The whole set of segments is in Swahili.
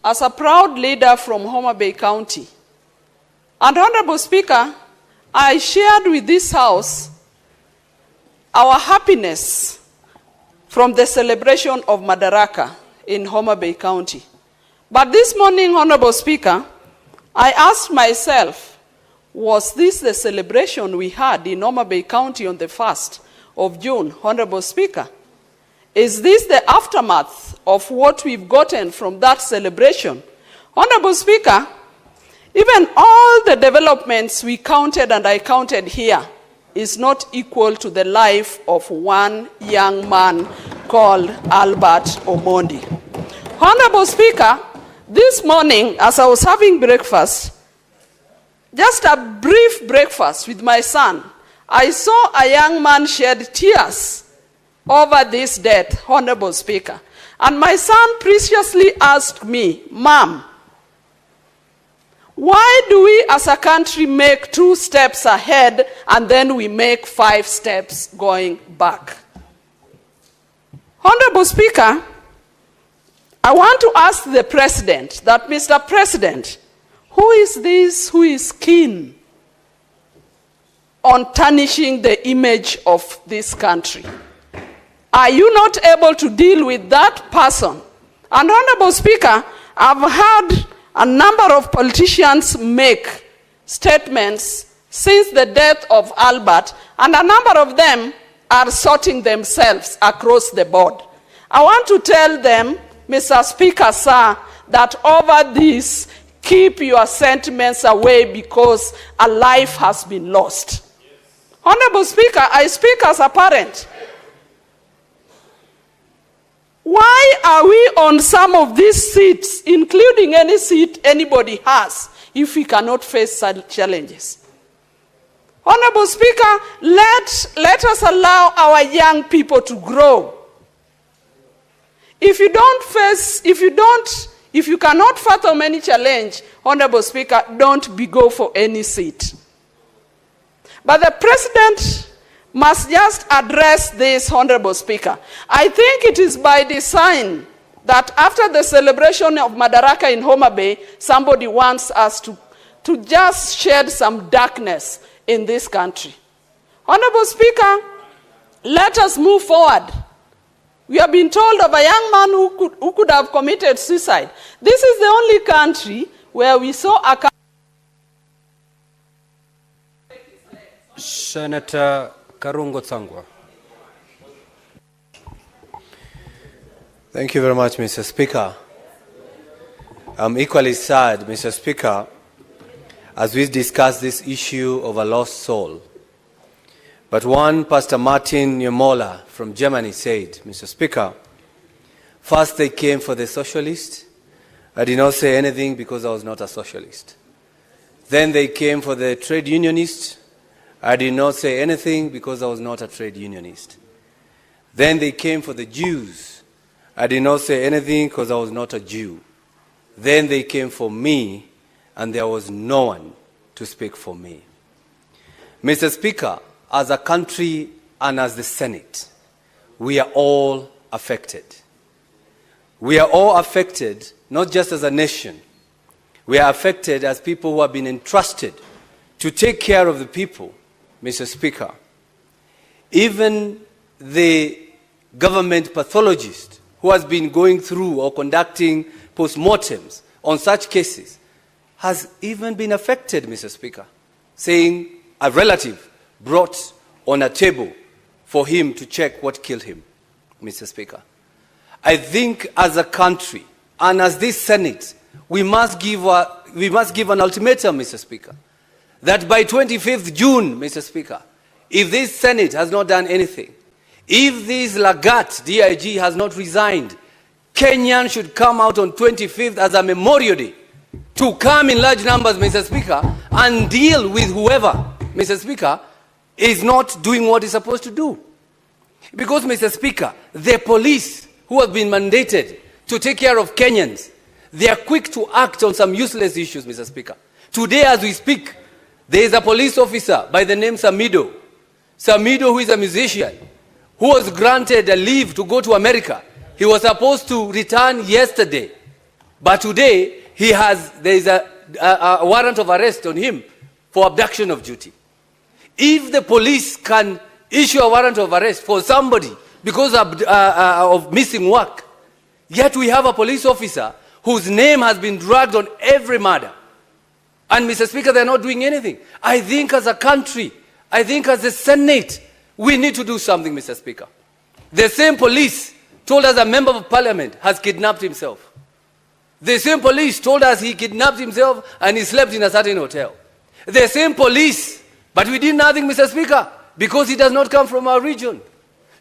as a proud leader from Homa Bay County. And Honorable Speaker, I shared with this House our happiness from the celebration of Madaraka in Homa Bay County. But this morning, Honorable Speaker, I asked myself, was this the celebration we had in Homa Bay County on the 1st of June, Honorable Speaker? Is this the aftermath of what we've gotten from that celebration? Honorable Speaker, even all the developments we counted and I counted here is not equal to the life of one young man called Albert Omondi. Honorable Speaker, this morning as I was having breakfast, just a brief breakfast with my son, I saw a young man shed tears over this death, Honorable Speaker. And my son preciously asked me, Mom, why do we as a country make 2 steps ahead and then we make 5 steps going back? Honorable Speaker, I want to ask the President that, Mr. President, who is this who is keen on tarnishing the image of this country? Are you not able to deal with that person? And Honorable Speaker, I've had a number of politicians make statements since the death of Albert, and a number of them are sorting themselves across the board. I want to tell them, Mr. Speaker, sir, that over this, keep your sentiments away because a life has been lost. Yes. Honorable Speaker, I speak as a parent. Why are we on some of these seats, including any seat anybody has, if we cannot face such challenges? Honorable Speaker, let us allow our young people to grow. If you cannot fathom any challenge, Honorable Speaker, don't go for any seat. But the President must just address this, Honorable Speaker. I think it is by design that after the celebration of Madaraka in Homa Bay, somebody wants us to just shed some darkness in this country. Honorable Speaker, let us move forward. We have been told of a young man who could have committed suicide. This is the only country where we saw a... Senator Karungo Tsangwa. Thank you very much, Mr. Speaker. I'm equally sad, Mr. Speaker, as we discuss this issue of a lost soul. But one, Pastor Martin Niemola from Germany said, Mr. Speaker, first they came for the socialist. I did not say anything because I was not a socialist. Then they came for the trade unionist. I did not say anything because I was not a trade unionist. Then they came for the Jews. I did not say anything because I was not a Jew. Then they came for me, and there was no one to speak for me. Mr. Speaker, as a country and as the Senate, we are all affected. We are all affected, not just as a nation. We are affected as people who have been entrusted to take care of the people, Mr. Speaker. Even the government pathologist who has been going through or conducting postmortems on such cases has even been affected, Mr. Speaker, saying a relative brought on a table for him to check what killed him, Mr. Speaker. I think as a country and as this Senate, we must give an ultimatum, Mr. Speaker, that by 25th June, Mr. Speaker, if this Senate has not done anything, if this Lagat DIG has not resigned, Kenyans should come out on 25th as a Memorial Day to come in large numbers, Mr. Speaker, and deal with whoever, Mr. Speaker, is not doing what it's supposed to do. Because, Mr. Speaker, the police who have been mandated to take care of Kenyans, they are quick to act on some useless issues, Mr. Speaker. Today, as we speak, there is a police officer by the name Samido. Samido, who is a musician, who was granted a leave to go to America. He was supposed to return yesterday. But today, there is a warrant of arrest on him for abduction of duty. If the police can issue a warrant of arrest for somebody because of missing work, yet we have a police officer whose name has been dragged on every murder. And Mr. Speaker, they're not doing anything. I think as a country, I think as a Senate, we need to do something, Mr. Speaker. The same police told us a member of parliament has kidnapped himself. The same police told us he kidnapped himself and he slept in a certain hotel. The same police, but we did nothing, Mr. Speaker, because he does not come from our region.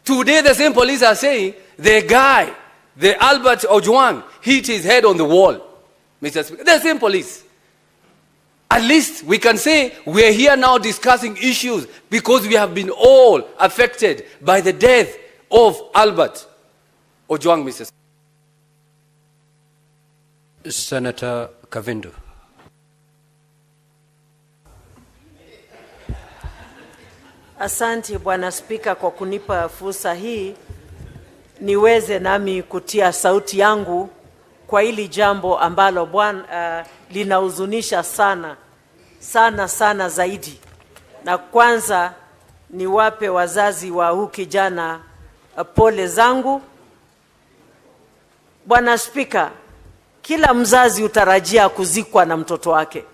Today, the same police are saying the guy, the Albert Ojwang, hit his head on the wall, Mr. Speaker. The same police. At least we can say we are here now discussing issues because we have been all affected by the death of Albert Ojwang, Mr. Speaker. Senator Kavindu. Asante Bwana Spika kwa kunipa fursa hii niweze nami kutia sauti yangu kwa hili jambo ambalo Bwana linahuzunisha sana zaidi. Na kwanza niwape wazazi wa huyu kijana pole zangu. Bwana Spika, kila mzazi utarajia kuzikwa na mtoto wake.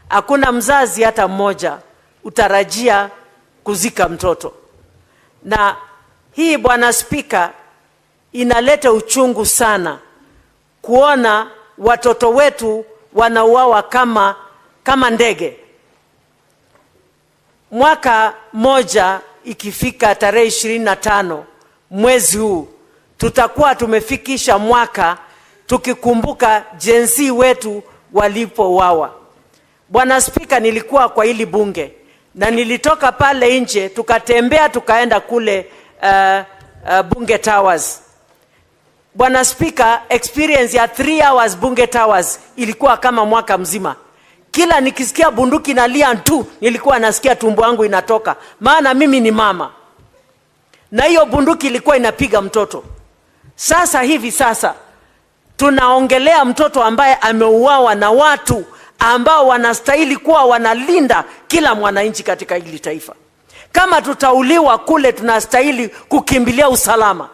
Hakuna mzazi hata mmoja utarajia kuzika mtoto. Na hii Bwana Spika inaleta uchungu sana kuona watoto wetu wanauawa kama ndege. Mwaka moja ikifika tarehe 25 mwezi huu tutakuwa tumefikisha mwaka tukikumbuka jinsi wetu walipouawa. Bwana Spika, nilikuwa kwa hili bunge na nilitoka pale nje tukatembea tukaenda kule Bunge Towers. Bwana Spika, experience ya 3 hours Bunge Towers ilikuwa kama mwaka mzima. Kila nikisikia bunduki nalia tu nilikuwa nasikia tumbo yangu inatoka, maana mimi ni mama. Na hiyo bunduki ilikuwa inapiga mtoto. Sasa tunaongelea mtoto ambaye ameuawa na watu ambao wanastahili kuwa wanalinda kila mwananchi katika hili taifa. Kama tutauliwa kule tunastahili kukimbilia usalama.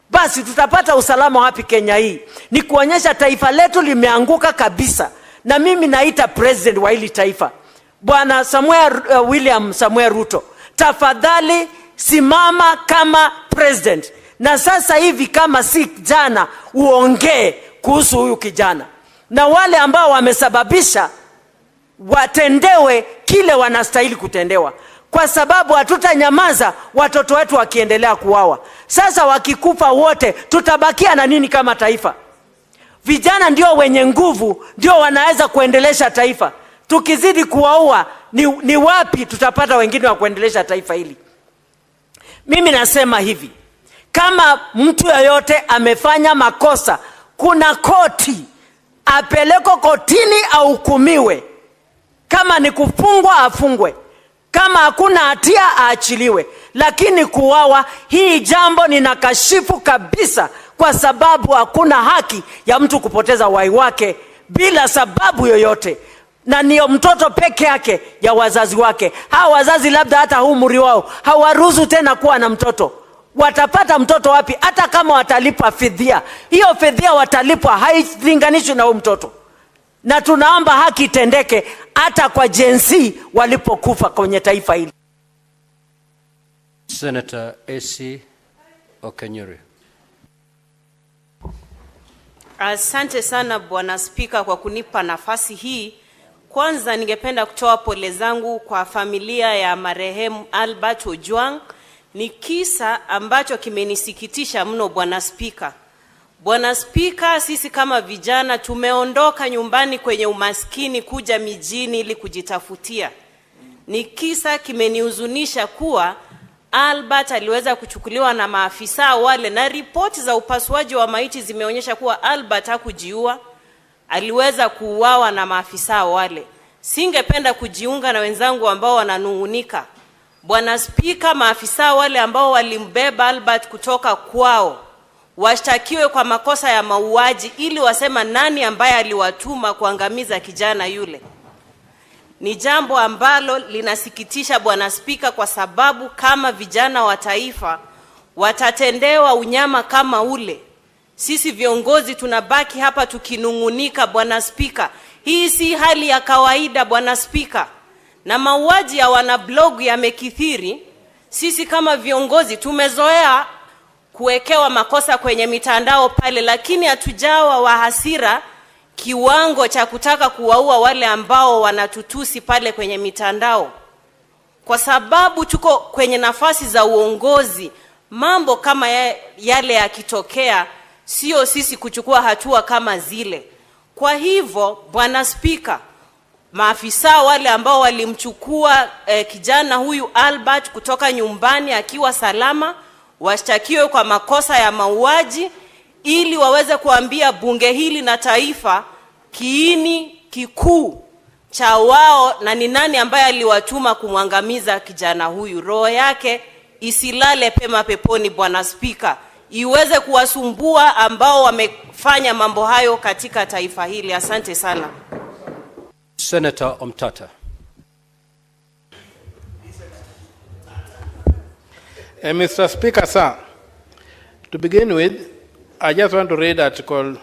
Basi tutapata usalama wapi Kenya hii? Ni kuonyesha taifa letu limeanguka kabisa. Na mimi naita president wa hili taifa, Bwana William Samuel Ruto, tafadhali simama kama president. Na sasa hivi kama si jana uongee kuhusu huyu kijana. Na wale ambao wamesababisha watendewe kile wanastahili kutendewa. Kwa sababu hatutanyamaza watoto wetu wakiendelea kuuawa. Sasa wakikufa wote tutabakia na nini kama taifa? Vijana ndio wenye nguvu, ndio wanaweza kuendelesha taifa. Tukizidi kuwaua ni wapi tutapata wengine wa kuendelesha taifa hili? Mimi nasema hivi, kama mtu yoyote amefanya makosa, kuna koti, apeleko kotini ahukumiwe. Kama ni kufungwa afungwe, kama hakuna hatia aachiliwe. Lakini kuuawa, hii jambo ninakashifu kabisa, kwa sababu hakuna haki ya mtu kupoteza uhai wake bila sababu yoyote. Na niyo mtoto peke yake ya wazazi wake. Hawa wazazi labda hata umri wao hawaruhusu tena kuwa na mtoto. Watapata mtoto wapi? Hata kama watalipa fidia, hiyo fidia watalipwa hailinganishwi na huyo mtoto. Na tunaomba haki itendeke hata kwa jinsi walipokufa kwenye taifa hili. Senator Okenyuri. Asante sana Bwana Spika kwa kunipa nafasi hii. Kwanza ningependa kutoa pole zangu kwa familia ya marehemu Albert Ojwang. Ni kisa ambacho kimenisikitisha mno Bwana Spika. Bwana Spika, sisi kama vijana tumeondoka nyumbani kwenye umaskini kuja mijini ili kujitafutia. Ni kisa kimenihuzunisha kuwa Albert aliweza kuchukuliwa na maafisa wale, na ripoti za upasuaji wa maiti zimeonyesha kuwa Albert hakujiua, aliweza kuuawa na maafisa wale. Singependa kujiunga na wenzangu ambao wananungunika. Bwana Spika, maafisa wale ambao walimbeba Albert kutoka kwao washtakiwe kwa makosa ya mauaji ili wasema nani ambaye aliwatuma kuangamiza kijana yule. Ni jambo ambalo linasikitisha Bwana Spika, kwa sababu kama vijana wa taifa watatendewa unyama kama ule, sisi viongozi tunabaki hapa tukinungunika. Bwana Spika, hii si hali ya kawaida Bwana Spika, na mauaji ya wanablog yamekithiri. Sisi kama viongozi tumezoea kuwekewa makosa kwenye mitandao pale, lakini hatujawa wa hasira kiwango cha kutaka kuwaua wale ambao wanatutusi pale kwenye mitandao. Kwa sababu tuko kwenye nafasi za uongozi, mambo kama yale yakitokea, sio sisi kuchukua hatua kama zile. Kwa hivyo Bwana Spika, maafisa wale ambao walimchukua kijana huyu Albert kutoka nyumbani akiwa salama, washtakiwe kwa makosa ya mauaji ili waweze kuambia bunge hili na taifa kiini kikuu cha wao na ni nani ambaye aliwatuma kumwangamiza kijana huyu. Roho yake isilale pema peponi Bwana Spika, iweze kuwasumbua ambao wamefanya mambo hayo katika taifa hili. Asante sana. Senator Omtata. Mr. Speaker, sir, to begin with, I just want to read Article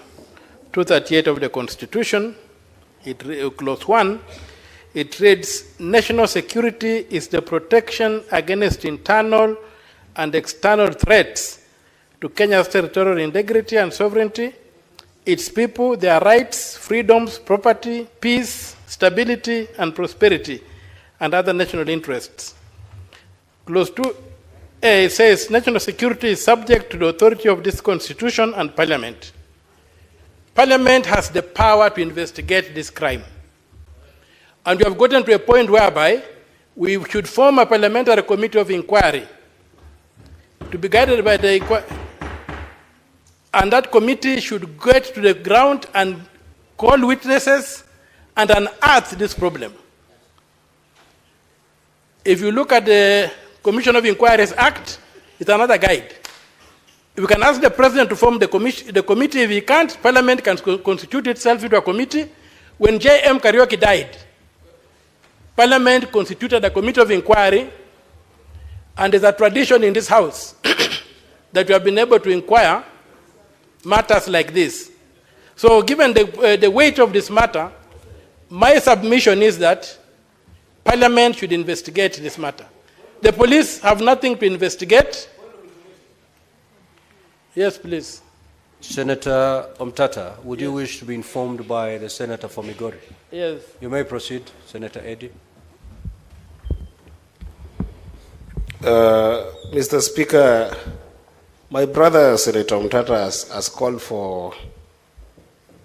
238 of the Constitution, Clause 1. It reads, national security is the protection against internal and external threats to Kenya's territorial integrity and sovereignty, its people, their rights, freedoms, property, peace, stability, and prosperity, and other national interests. Clause 2A says, national security is subject to the authority of this Constitution and Parliament. Parliament has the power to investigate this crime. And we have gotten to a point whereby we should form a parliamentary committee of inquiry to be guided by the inquiry. And that committee should get to the ground and call witnesses and unearth this problem. If you look at the Commission of Inquiries Act, it's another guide. We can ask the President to form the committee. If he can't, Parliament can constitute itself into a committee. When J.M. Kariuki died, Parliament constituted a committee of inquiry, and there's a tradition in this House that we have been able to inquire matters like this. So given the weight of this matter, my submission is that Parliament should investigate this matter. The police have nothing to investigate. Yes, please. Senator Omtata, would you wish to be informed by the Senator for Migori? Yes. You may proceed, Senator Eddy. Mr. Speaker, my brother Senator Omtata has called for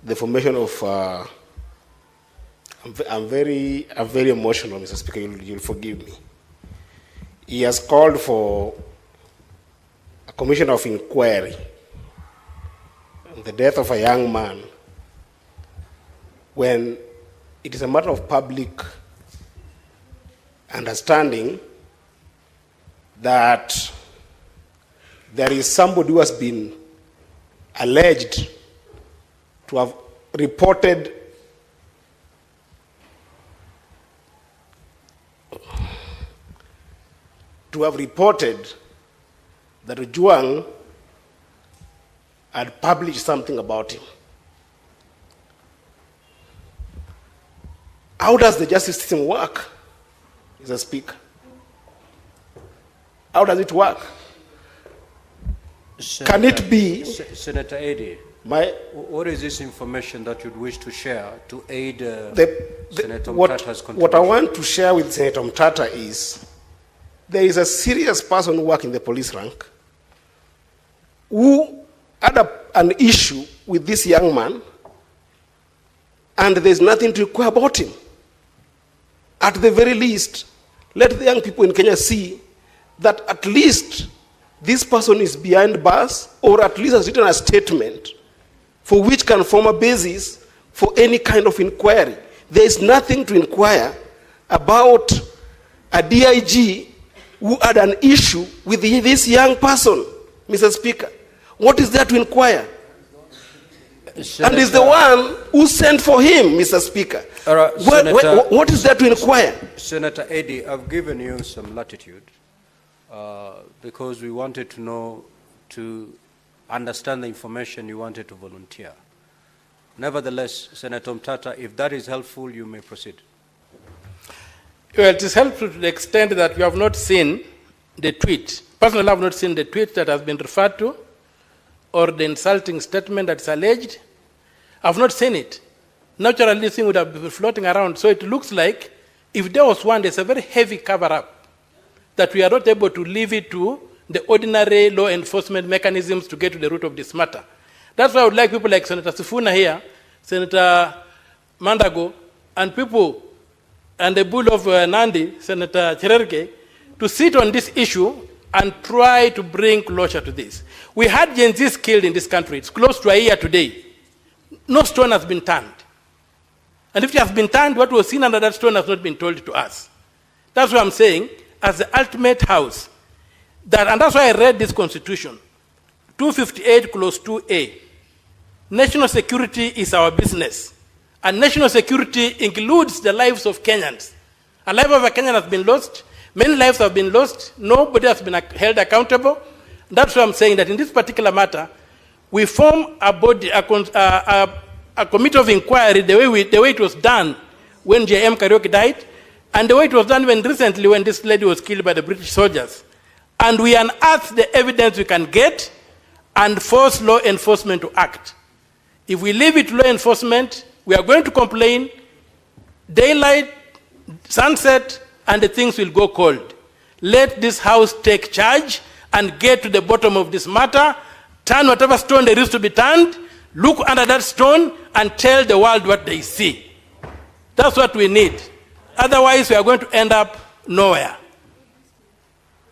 the formation of. I'm very emotional, Mr. Speaker. You'll forgive me. He has called for a commission of inquiry on the death of a young man when it is a matter of public understanding that there is somebody who has been alleged to have reported that Ojwang had published something about him. How does the justice system work, Mr. Speaker? How does it work? Can it be... Senator Eddy, what is this information that you'd wish to share to aid Senator Omtata's contribution? What I want to share with Senator Omtata is there is a serious person who works in the police rank who had an issue with this young man, and there's nothing to inquire about him. At the very least, let the young people in Kenya see that at least this person is behind bars, or at least has written a statement for which can form a basis for any kind of inquiry. There is nothing to inquire about a DIG who had an issue with this young person, Mr. Speaker. What is there to inquire? Senator, and is the one who sent for him, Mr. Speaker. What is there to inquire? Senator Eddie, I've given you some latitude because we wanted to know, to understand the information you wanted to volunteer. Nevertheless, Senator Mtata, if that is helpful, you may proceed. Well, it is helpful to the extent that you have not seen the tweet. Personally, I have not seen the tweet that has been referred to, or the insulting statement that's alleged. I have not seen it. Naturally, this thing would have been floating around. So it looks like if there was one, there's a very heavy cover-up that we are not able to leave it to the ordinary law enforcement mechanisms to get to the root of this matter. That's why I would like people like Senator Sifuna here, Senator Mandago, and people, and the bull of Nandi, Senator Cherargei, to sit on this issue and try to bring closure to this. We had Gen Zs killed in this country. It's close to a year today. No stone has been turned. And if it has been turned, what was seen under that stone has not been told to us. That's what I'm saying, as the ultimate house. And that's why I read this constitution. 258 clause 2A. National security is our business. And national security includes the lives of Kenyans. A life of a Kenyan has been lost. Many lives have been lost. Nobody has been held accountable. That's why I'm saying that in this particular matter, we form a body, a committee of inquiry the way it was done when J.M. Kariuki died, and the way it was done recently when this lady was killed by the British soldiers. And we unearth the evidence we can get and force law enforcement to act. If we leave it to law enforcement, we are going to complain, daylight, sunset, and the things will go cold. Let this house take charge and get to the bottom of this matter, turn whatever stone there is to be turned, look under that stone, and tell the world what they see. That's what we need. Otherwise, we are going to end up nowhere.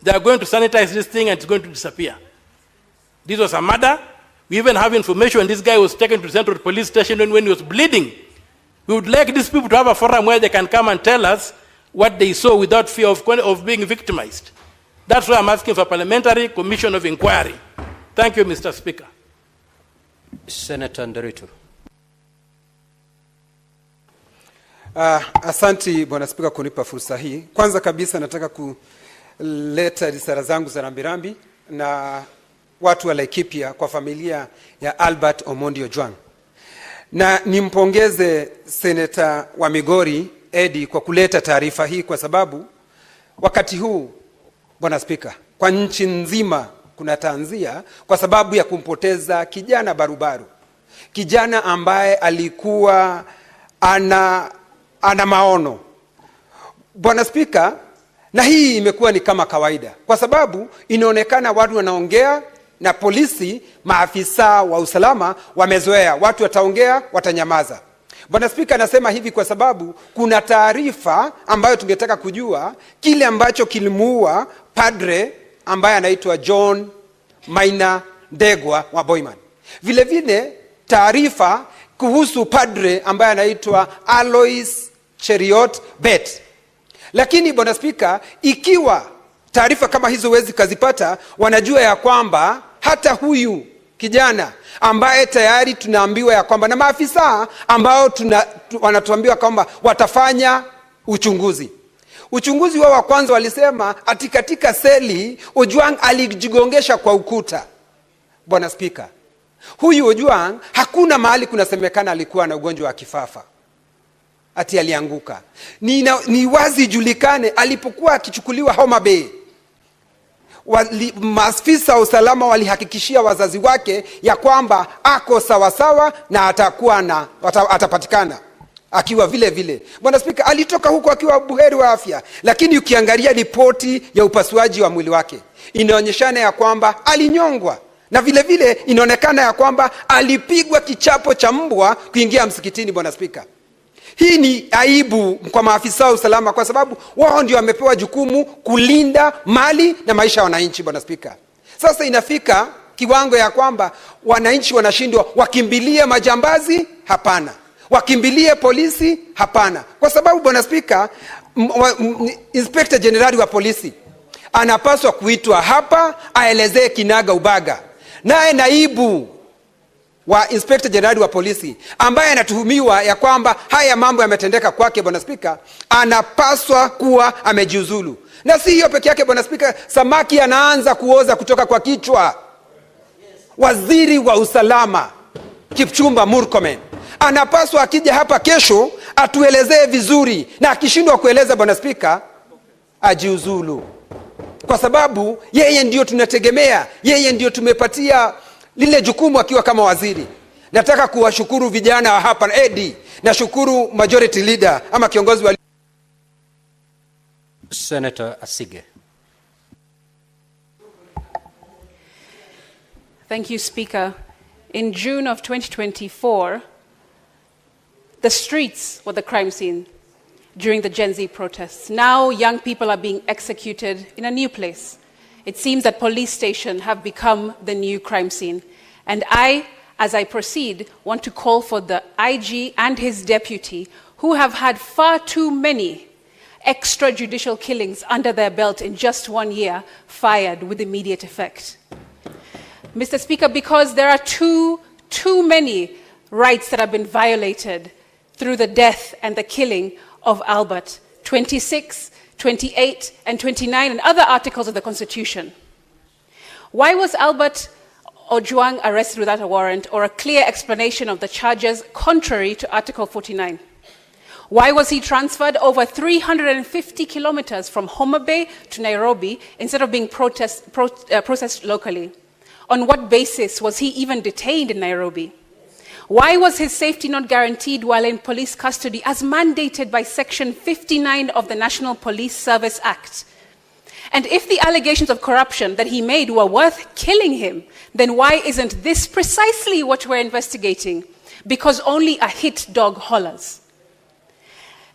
They are going to sanitize this thing and it's going to disappear. This was a murder. We even have information this guy was taken to Central Police Station when he was bleeding. We would like these people to have a forum where they can come and tell us what they saw without fear of being victimized. That's why I'm asking for a parliamentary commission of inquiry. Thank you, Mr. Speaker. Senator Nderitu. Asanti Bwana Spika kunipa fursa hii. Kwanza kabisa nataka kuleta risala zangu za rambirambi na watu wa Laikipia kwa familia ya Albert Omondi Ojwang. Na nimpongeze Seneta wa Migori Eddie kwa kuleta taarifa hii, kwa sababu wakati huu Bwana Spika, kwa nchi nzima kuna tanzia kwa sababu ya kumpoteza kijana barubaru. Kijana ambaye alikuwa ana maono. Bwana Spika, na hii imekuwa ni kama kawaida, kwa sababu inaonekana watu wanaongea na polisi, maafisa wa usalama wamezoea. Watu wataongea, watanyamaza. Bwana Spika, nasema hivi kwa sababu kuna taarifa ambayo tungetaka kujua kile ambacho kilimuua padre ambaye anaitwa John Maina Ndegwa wa Boyman. Vile vile taarifa kuhusu padre ambaye anaitwa Alois Cheriot Bet. Lakini Bwana Spika, ikiwa taarifa kama hizo wezi kazipata, wanajua ya kwamba hata huyu kijana ambaye tayari tunaambiwa ya kwamba na maafisa ambao wanatuambiwa kwamba watafanya uchunguzi wao wa kwanza walisema ati katika seli Ojwang alijigongesha kwa ukuta. Bwana Spika, huyu Ojwang hakuna mahali kunasemekana alikuwa na ugonjwa wa kifafa ati alianguka. Ni wazi julikane alipokuwa akichukuliwa Homa Bay, maafisa wa usalama walihakikishia wazazi wake ya kwamba ako sawasawa na atapatikana akiwa vile vile. Bwana Spika, alitoka huko akiwa buheri wa afya, lakini ukiangalia ripoti ya upasuaji wa mwili wake inaonyeshana ya kwamba alinyongwa, na vile vile inaonekana ya kwamba alipigwa kichapo cha mbwa kuingia msikitini. Bwana Spika, hii ni aibu kwa maafisa wa usalama, kwa sababu wao ndio wamepewa jukumu kulinda mali na maisha ya wananchi. Bwana Spika, sasa inafika kiwango ya kwamba wananchi wanashindwa, wakimbilie majambazi? Hapana. Wakimbilie polisi? Hapana. Kwa sababu Bwana Spika, Inspector General wa polisi anapaswa kuitwa hapa aelezee kinaga ubaga. naye naibu wa Inspector General wa polisi ambaye anatuhumiwa ya kwamba haya mambo yametendeka kwake, Bwana Spika, anapaswa kuwa amejiuzulu. Na si hiyo peke yake, Bwana Spika, samaki anaanza kuoza kutoka kwa kichwa. Waziri wa usalama Kipchumba Murkomen anapaswa akija hapa kesho atuelezee vizuri, na akishindwa kueleza, Bwana Spika, ajiuzulu, kwa sababu yeye ndio tunategemea, yeye ndio tumepatia lile jukumu akiwa kama waziri. Nataka kuwashukuru vijana wa hapa Edi, na shukuru majority leader ama kiongozi wa Senator Asige. Thank you, Speaker. In June of 2024, the streets were the crime scene during the Gen Z protests. Now young people are being executed in a new place. It seems that police stations have become the new crime scene. And I, as I proceed, want to call for the IG and his deputy, who have had far too many extrajudicial killings under their belt in just 1 year, fired with immediate effect. Mr. Speaker, because there are too many rights that have been violated through the death and the killing of Albert, 26, 28, and 29, and other articles of the Constitution. Why was Albert Ojwang arrested without a warrant or a clear explanation of the charges contrary to Article 49? Why was he transferred over 350 kilometers from Homa Bay to Nairobi instead of being processed locally? On what basis was he even detained in Nairobi? Why was his safety not guaranteed while in police custody as mandated by Section 59 of the National Police Service Act? And if the allegations of corruption that he made were worth killing him, then why isn't this precisely what we're investigating? Because only a hit dog hollers.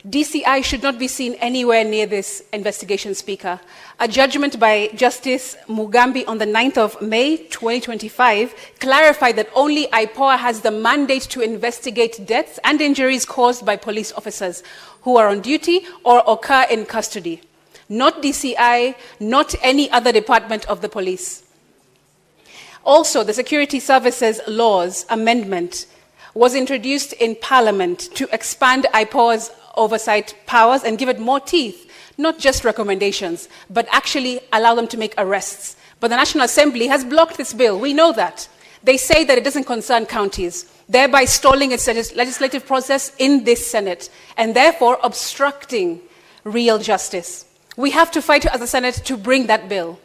DCI should not be seen anywhere near this investigation, Speaker. A judgment by Justice Mugambi on the 9th of May 2025 clarified that only IPOA has the mandate to investigate deaths and injuries caused by police officers who are on duty or occur in custody. Not DCI, not any other department of the police. Also, the Security Services Laws Amendment was introduced in Parliament to expand IPOA's oversight powers and give it more teeth, not just recommendations, but actually allow them to make arrests. But the National Assembly has blocked this bill. We know that. They say that it doesn't concern counties, thereby stalling its legislative process in this Senate, and therefore obstructing real justice. We have to fight as a Senate to bring that bill.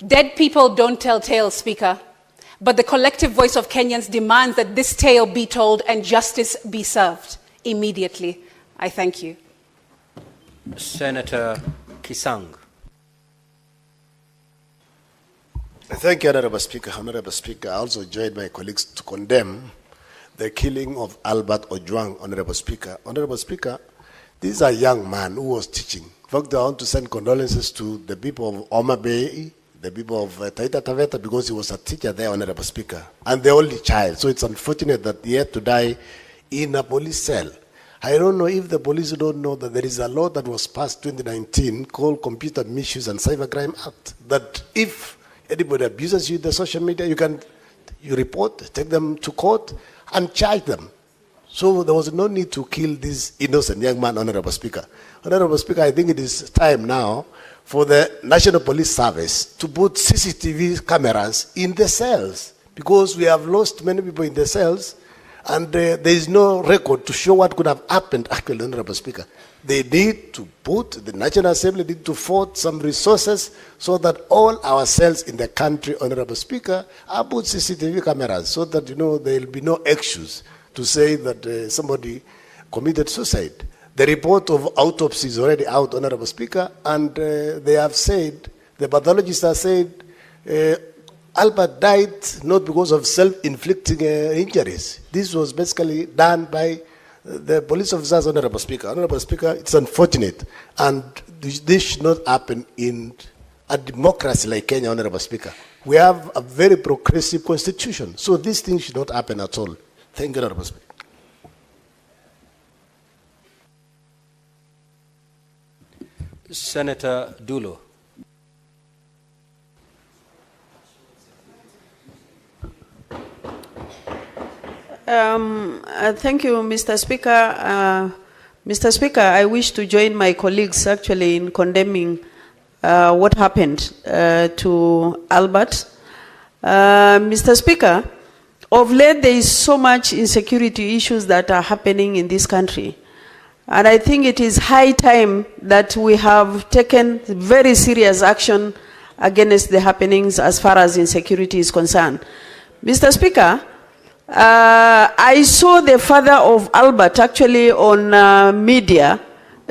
Dead people don't tell tales, Speaker, but the collective voice of Kenyans demands that this tale be told and justice be served immediately. I thank you. Senator Kisang. Thank you, Honorable Speaker. Honorable Speaker, I also joined my colleagues to condemn the killing of Albert Ojwang, Honorable Speaker. Honorable Speaker, this is a young man who was teaching. In fact, I want to send condolences to the people of Homa Bay, the people of Taita Taveta, because he was a teacher there, Honorable Speaker, and the only child. So it's unfortunate that he had to die in a police cell. I don't know if the police don't know that there is a law that was passed 2019 called Computer Misuse and Cybercrime Act, that if anybody abuses you in the social media, you report, take them to court, and charge them. So there was no need to kill this innocent young man, Honorable Speaker. Honorable Speaker, I think it is time now for the National Police Service to put CCTV cameras in the cells, because we have lost many people in the cells, and there is no record to show what could have happened, actually, Honorable Speaker. They need to put, the National Assembly need to afford some resources so that all our cells in the country, Honorable Speaker, are put CCTV cameras so that, there will be no excuse to say that somebody committed suicide. The report of autopsy is already out, Honorable Speaker, and they have said, the pathologists have said, Albert died not because of self-inflicting injuries. This was basically done by the police officers, Honorable Speaker. Honorable Speaker, it's unfortunate, and this should not happen in a democracy like Kenya, Honorable Speaker. We have a very progressive constitution, so these things should not happen at all. Thank you, Honorable Speaker. Senator Dulo. Thank you, Mr. Speaker. Mr. Speaker, I wish to join my colleagues actually in condemning what happened to Albert. Mr. Speaker, of late there is so much insecurity issues that are happening in this country. And I think it is high time that we have taken very serious action against the happenings as far as insecurity is concerned. Mr. Speaker, I saw the father of Albert actually on media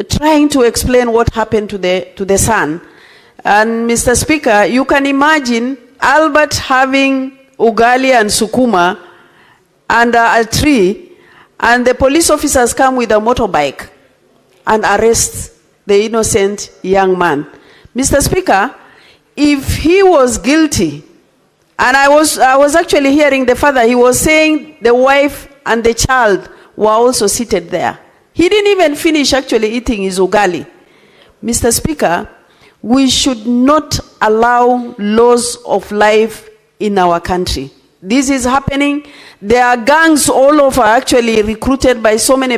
trying to explain what happened to the son. And Mr. Speaker, you can imagine Albert having ugali and sukuma under a tree, and the police officers come with a motorbike and arrest the innocent young man. Mr. Speaker, if he was guilty, and I was actually hearing the father, he was saying the wife and the child were also seated there. He didn't even finish actually eating his ugali. Mr. Speaker, we should not allow loss of life in our country. This is happening. There are gangs all over actually recruited by so many people.